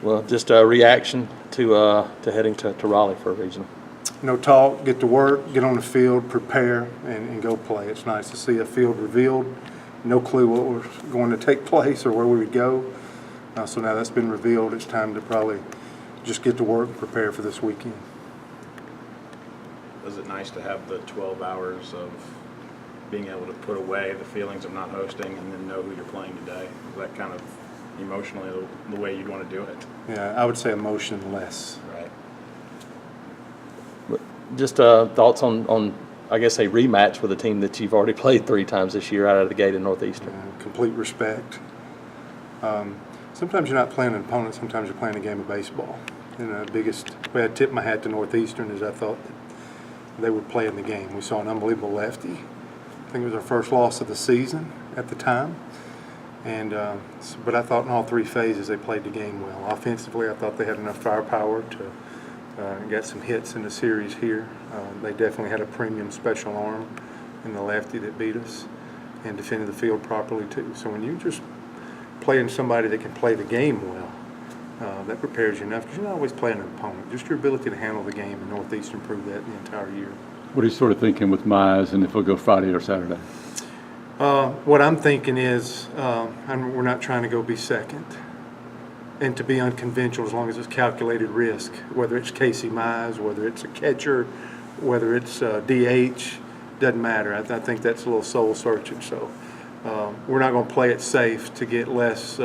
Well, just a reaction to heading to Raleigh for a regional. No talk, get to work, get on the field, prepare, and go play. It's nice to see a field revealed. No clue what was going to take place or where we would go. So now that's been revealed. It's time to probably just get to work and prepare for this weekend. Is it nice to have the 12 hours of being able to put away the feelings of not hosting and then know who you're playing today? Is that kind of emotionally the way you'd want to do it? Yeah, I would say emotionless. Right. Just thoughts on, I guess, a rematch with a team that you've already played 3 times this year out of the gate in Northeastern. Complete respect. Sometimes you're not playing an opponent, sometimes you're playing a game of baseball. And the biggest way I tip my hat to Northeastern is I thought that they were playing the game. We saw an unbelievable lefty. I think it was our first loss of the season at the time. And but I thought in all 3 phases they played the game well. Offensively, I thought they had enough firepower to get some hits in the series here. They definitely had a premium special arm in the lefty that beat us and defended the field properly too. So when you just playing somebody that can play the game well, that prepares you enough because you're not always playing an opponent. Just your ability to handle the game, and Northeastern proved that the entire year. What are you sort of thinking with Mize and if we'll go Friday or Saturday? What I'm thinking is we're not trying to go be second and to be unconventional as long as it's calculated risk, whether it's Casey Mize, whether it's a catcher, whether it's DH, doesn't matter. I think that's a little soul searching. So we're not going to play it safe to get less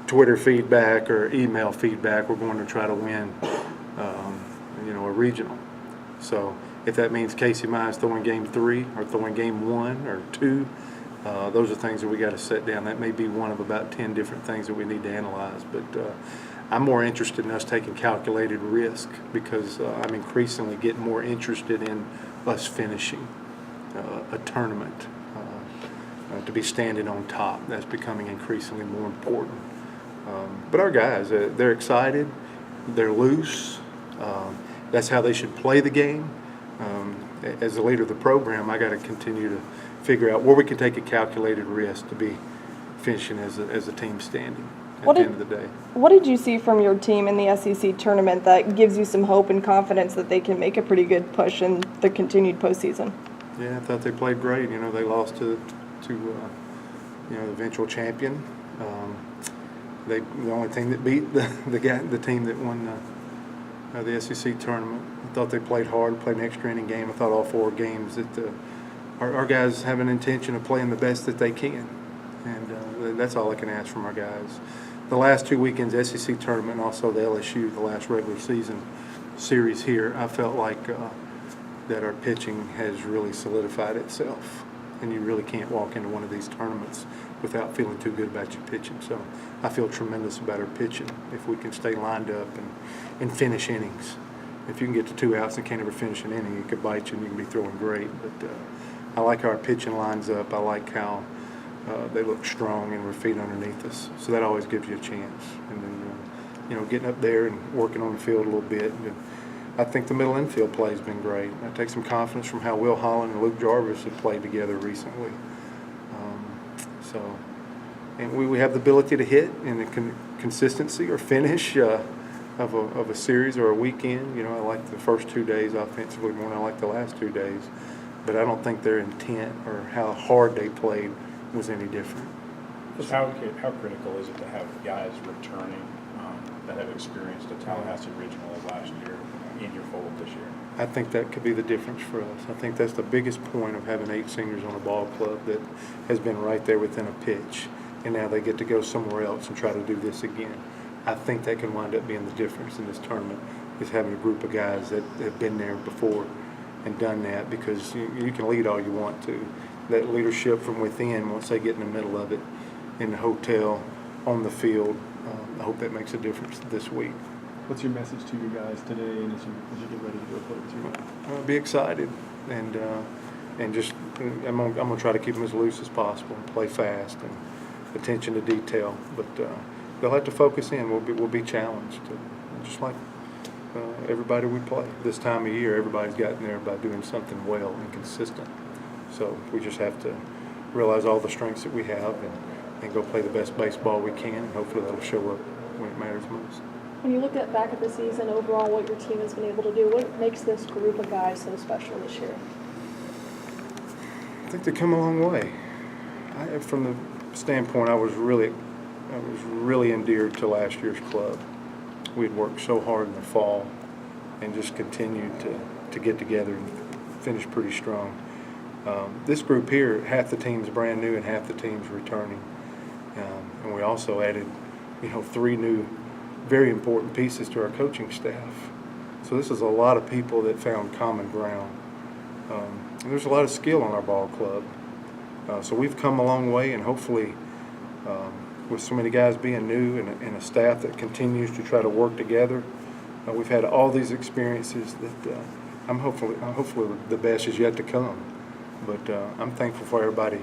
Twitter feedback or email feedback. We're going to try to win, a regional. So if that means Casey Mize throwing game 3 or throwing game 1 or 2, those are things that we got to set down. That may be one of about 10 different things that we need to analyze. But I'm more interested in us taking calculated risk because I'm increasingly getting more interested in us finishing a tournament, to be standing on top. That's becoming increasingly more important. But our guys, they're excited, they're loose. That's how they should play the game. As the leader of the program, I got to continue to figure out where we can take a calculated risk to be finishing as a team standing at the end of the day. What did you see from your team in the SEC tournament that gives you some hope and confidence that they can make a pretty good push in the continued postseason? Yeah, I thought they played great. They lost to the eventual champion. The only team that beat the team that won the SEC tournament. I thought they played hard, played an extra inning game. I thought all 4 games that our guys have an intention of playing the best that they can, and that's all I can ask from our guys. The last 2 weekends, SEC tournament, and also the LSU, the last regular season series here, I felt like that our pitching has really solidified itself, and you really can't walk into one of these tournaments without feeling too good about your pitching. So I feel tremendous about our pitching if we can stay lined up and finish innings. If you can get to 2 outs and can't ever finish an inning, it could bite you and you can be throwing great. But I like how our pitching lines up. I like how they look strong and we're feet underneath us. So that always gives you a chance. And then, getting up there and working on the field a little bit. And I think the middle infield play has been great. I take some confidence from how Will Holland and Luke Jarvis have played together recently. And we have the ability to hit and the consistency or finish of a series or a weekend. I like the first 2 days offensively more than I like the last 2 days. But I don't think their intent or how hard they played was any different. How critical is it to have guys returning that have experienced a Tallahassee regional of last year in your fold this year? I think that could be the difference for us. I think that's the biggest point of having 8 seniors on a ball club that has been right there within a pitch, and now they get to go somewhere else and try to do this again. I think that can wind up being the difference in this tournament, is having a group of guys that have been there before and done that, because you can lead all you want to. That leadership from within, once they get in the middle of it, in the hotel, on the field, I hope that makes a difference this week. What's your message to you guys today and as you get ready to go play with your guys? Be excited and just I'm gonna try to keep them as loose as possible, and play fast and attention to detail. But they'll have to focus in. We'll be challenged, just like everybody we play this time of year. Everybody's gotten there by doing something well and consistent. So we just have to realize all the strengths that we have and go play the best baseball we can, and hopefully that'll show up when it matters most. When you look back at the season overall, what your team has been able to do, what makes this group of guys so special this year? I think they've come a long way. From the standpoint, I was really endeared to last year's club. We'd worked so hard in the fall and just continued to get together and finish pretty strong. This group here, half the team's brand new and half the team's returning. And we also added, 3 new very important pieces to our coaching staff. So this is a lot of people that found common ground. And there's a lot of skill on our ball club. So we've come a long way, and hopefully with so many guys being new and a staff that continues to try to work together, we've had all these experiences that I'm hopefully the best is yet to come. But I'm thankful for everybody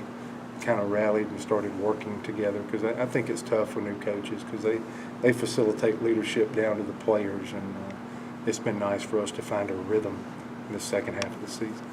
kind of rallied and started working together, because I think it's tough for new coaches because they facilitate leadership down to the players, and it's been nice for us to find a rhythm in the second half of the season.